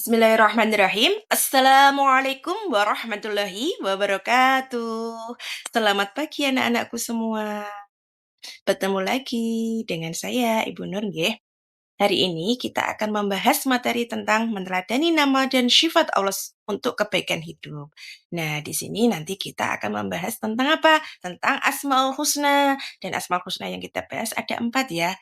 Bismillahirrahmanirrahim. Assalamualaikum warahmatullahi wabarakatuh. Selamat pagi anak-anakku semua. Bertemu lagi dengan saya Ibu Nur nggih. Hari ini kita akan membahas materi tentang meneladani nama dan sifat Allah untuk kebaikan hidup. Nah, di sini nanti kita akan membahas tentang apa? Tentang Asmaul Husna. Dan Asmaul Husna yang kita bahas ada 4 ya.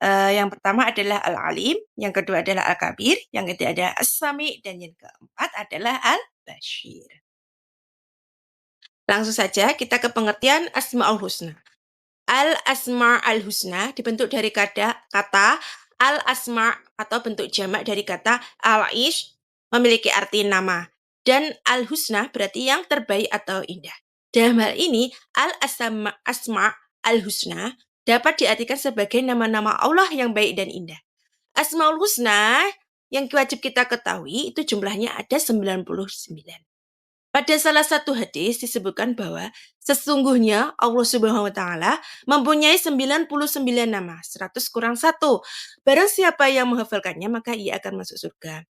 Yang pertama adalah Al-Alim, yang kedua adalah Al-Kabir, yang ketiga adalah As-Sami, dan yang keempat adalah Al-Bashir. Langsung saja kita ke pengertian Asma'ul Husna. Al-Asma' al-Husna dibentuk dari kata Al-Asma' atau bentuk jamak dari kata Al-Ish memiliki arti nama. Dan Al-Husna berarti yang terbaik atau indah. Dalam hal ini, Al-Asma' al-Husna dapat diartikan sebagai nama-nama Allah yang baik dan indah. Asmaul Husna yang wajib kita ketahui itu jumlahnya ada 99. Pada salah satu hadis disebutkan bahwa sesungguhnya Allah Subhanahu wa taala mempunyai 99 nama, 100 kurang 1. Barang siapa yang menghafalkannya maka ia akan masuk surga.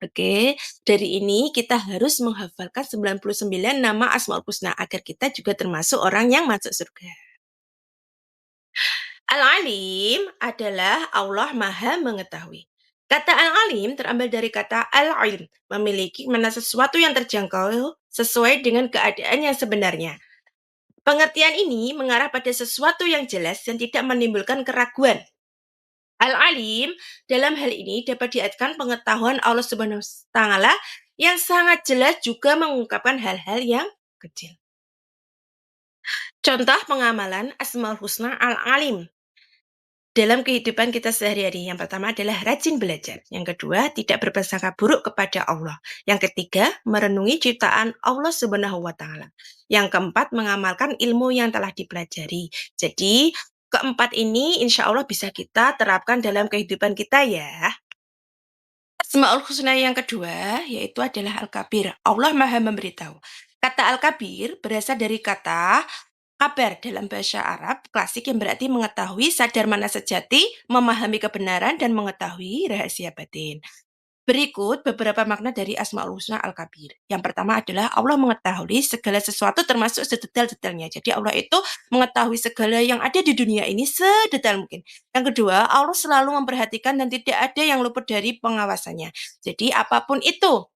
Oke, dari ini kita harus menghafalkan 99 nama Asmaul Husna agar kita juga termasuk orang yang masuk surga. Al-Alim adalah Allah Maha Mengetahui. Kata Al-Alim terambil dari kata Al-Ilm, memiliki mana sesuatu yang terjangkau sesuai dengan keadaan yang sebenarnya. Pengertian ini mengarah pada sesuatu yang jelas dan tidak menimbulkan keraguan. Al-Alim dalam hal ini dapat diartikan pengetahuan Allah Subhanahu wa taala yang sangat jelas juga mengungkapkan hal-hal yang kecil. Contoh pengamalan Asmaul Husna Al-Alim dalam kehidupan kita sehari-hari. Yang pertama adalah rajin belajar. Yang kedua, tidak berprasangka buruk kepada Allah. Yang ketiga, merenungi ciptaan Allah Subhanahu wa taala. Yang keempat, mengamalkan ilmu yang telah dipelajari. Jadi, keempat ini insya Allah bisa kita terapkan dalam kehidupan kita ya. Asmaul Husna yang kedua yaitu adalah Al-Kabir. Allah Maha Memberitahu. Kata Al-Kabir berasal dari kata kabar dalam bahasa Arab klasik yang berarti mengetahui, sadar mana sejati, memahami kebenaran, dan mengetahui rahasia batin. Berikut beberapa makna dari Asmaul Husna Al-Kabir. Yang pertama adalah Allah mengetahui segala sesuatu termasuk sedetail-detailnya. Jadi Allah itu mengetahui segala yang ada di dunia ini sedetail mungkin. Yang kedua, Allah selalu memperhatikan dan tidak ada yang luput dari pengawasannya. Jadi apapun itu,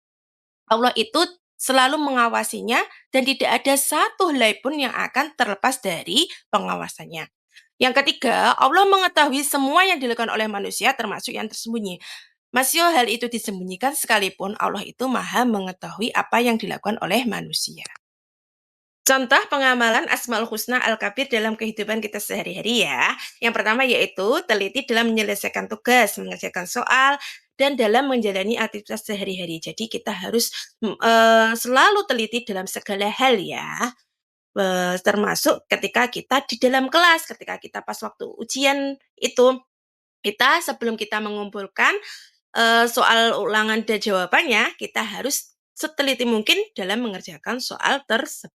Allah itu selalu mengawasinya dan tidak ada satu helai pun yang akan terlepas dari pengawasannya. Yang ketiga, Allah mengetahui semua yang dilakukan oleh manusia termasuk yang tersembunyi. Masih hal itu disembunyikan sekalipun Allah itu maha mengetahui apa yang dilakukan oleh manusia. Contoh pengamalan Asmaul Husna Al-Kabir dalam kehidupan kita sehari-hari ya. Yang pertama yaitu teliti dalam menyelesaikan tugas, mengerjakan soal, dan dalam menjalani aktivitas sehari-hari. Jadi kita harus selalu teliti dalam segala hal ya. Termasuk ketika kita di dalam kelas, ketika kita pas waktu ujian itu, kita sebelum kita mengumpulkan soal ulangan dan jawabannya, kita harus seteliti mungkin dalam mengerjakan soal tersebut.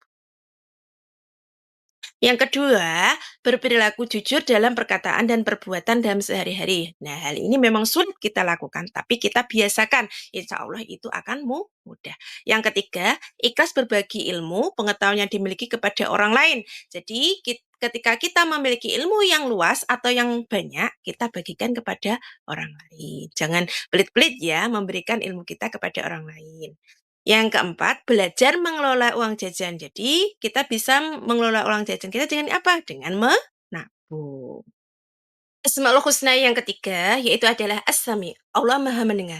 Yang kedua, berperilaku jujur dalam perkataan dan perbuatan dalam sehari-hari. Nah, hal ini memang sulit kita lakukan, tapi kita biasakan. Insya Allah itu akan mudah. Yang ketiga, ikhlas berbagi ilmu, pengetahuan yang dimiliki kepada orang lain. Jadi, ketika kita memiliki ilmu yang luas atau yang banyak, kita bagikan kepada orang lain. Jangan pelit-pelit ya memberikan ilmu kita kepada orang lain. Yang keempat, belajar mengelola uang jajan. Jadi, kita bisa mengelola uang jajan kita dengan apa? Dengan menabung. Asmaul Husna yang ketiga, yaitu adalah As-Sami. Allah Maha Mendengar.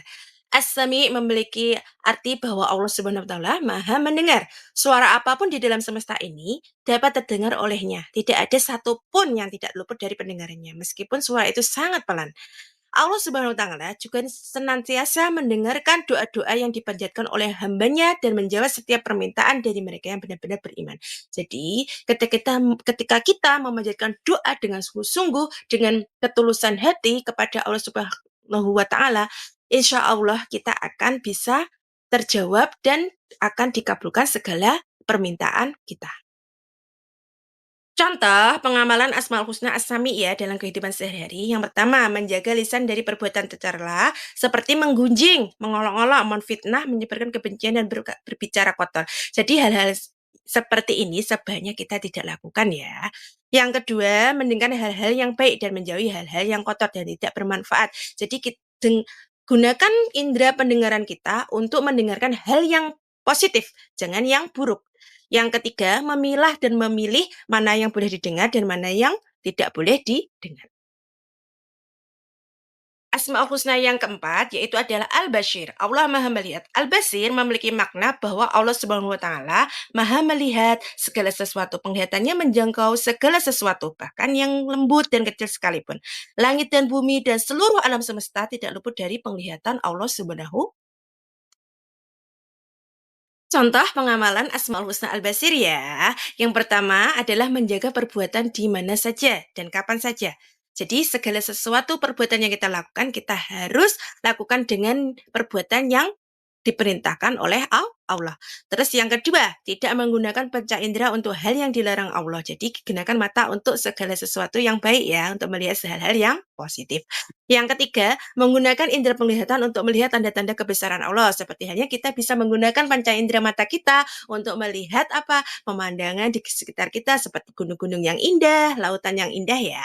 As-Sami memiliki arti bahwa Allah Subhanahu wa taala Maha mendengar. Suara apapun di dalam semesta ini dapat terdengar olehnya. Tidak ada satupun yang tidak luput dari pendengarannya, meskipun suara itu sangat pelan. Allah Subhanahu wa taala juga senantiasa mendengarkan doa-doa yang dipanjatkan oleh hambanya dan menjawab setiap permintaan dari mereka yang benar-benar beriman. Jadi, ketika kita memanjatkan doa dengan sungguh-sungguh, dengan ketulusan hati kepada Allah Subhanahu wa taala, insya Allah kita akan bisa terjawab dan akan dikabulkan segala permintaan kita. Contoh pengamalan Asmaul Husna As-Sami ya dalam kehidupan sehari-hari. Yang pertama, menjaga lisan dari perbuatan tercela seperti menggunjing, mengolok-olok, menfitnah, menyebarkan kebencian dan berbicara kotor. Jadi hal-hal seperti ini sebaiknya kita tidak lakukan ya. Yang kedua, mendengarkan hal-hal yang baik dan menjauhi hal-hal yang kotor dan tidak bermanfaat. Jadi gunakan indera pendengaran kita untuk mendengarkan hal yang positif, jangan yang buruk. Yang ketiga, memilah dan memilih mana yang boleh didengar dan mana yang tidak boleh didengar. Asmaul Husna yang keempat yaitu adalah Al-Bashir. Allah Maha Melihat. Al-Basir memiliki makna bahwa Allah Subhanahu wa taala Maha melihat segala sesuatu. Penglihatannya menjangkau segala sesuatu, bahkan yang lembut dan kecil sekalipun. Langit dan bumi dan seluruh alam semesta tidak luput dari penglihatan Allah Subhanahu. Contoh pengamalan Asmaul Husna Al-Basir ya. Yang pertama adalah menjaga perbuatan di mana saja dan kapan saja. Jadi segala sesuatu perbuatan yang kita lakukan, kita harus lakukan dengan perbuatan yang diperintahkan oleh Allah. Terus yang kedua, tidak menggunakan panca indera untuk hal yang dilarang Allah. Jadi gunakan mata untuk segala sesuatu yang baik ya, untuk melihat hal-hal yang positif. Yang ketiga, menggunakan indera penglihatan untuk melihat tanda-tanda kebesaran Allah. Seperti halnya kita bisa menggunakan panca indera mata kita untuk melihat apa pemandangan di sekitar kita seperti gunung-gunung yang indah, lautan yang indah ya.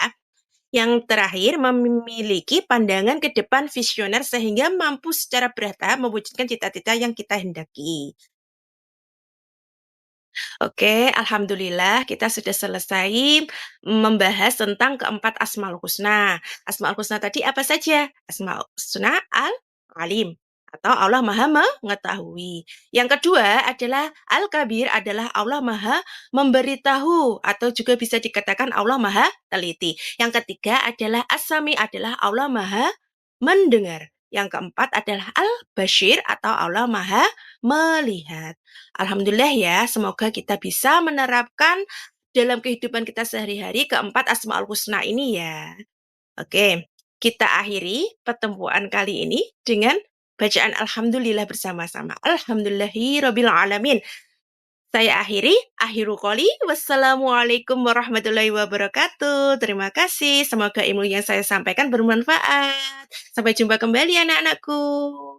Yang terakhir, memiliki pandangan ke depan visioner sehingga mampu secara bertahap mewujudkan cita-cita yang kita hendaki. Oke, alhamdulillah kita sudah selesai membahas tentang keempat Asmaul Husna. Asmaul Husna tadi apa saja? Asmaul Husna Al-Alim atau Allah Maha Mengetahui. Yang kedua adalah Al-Kabir adalah Allah Maha Memberitahu atau juga bisa dikatakan Allah Maha Teliti. Yang ketiga adalah As-Sami adalah Allah Maha Mendengar. Yang keempat adalah Al-Bashir atau Allah Maha Melihat. Alhamdulillah ya, semoga kita bisa menerapkan dalam kehidupan kita sehari-hari keempat Asmaul Husna ini ya. Oke, kita akhiri pertemuan kali ini dengan bacaan Alhamdulillah bersama-sama. Alhamdulillahi Rabbil Alamin. Saya akhiri, akhiru qoli, wassalamualaikum warahmatullahi wabarakatuh. Terima kasih, semoga ilmu yang saya sampaikan bermanfaat. Sampai jumpa kembali anak-anakku.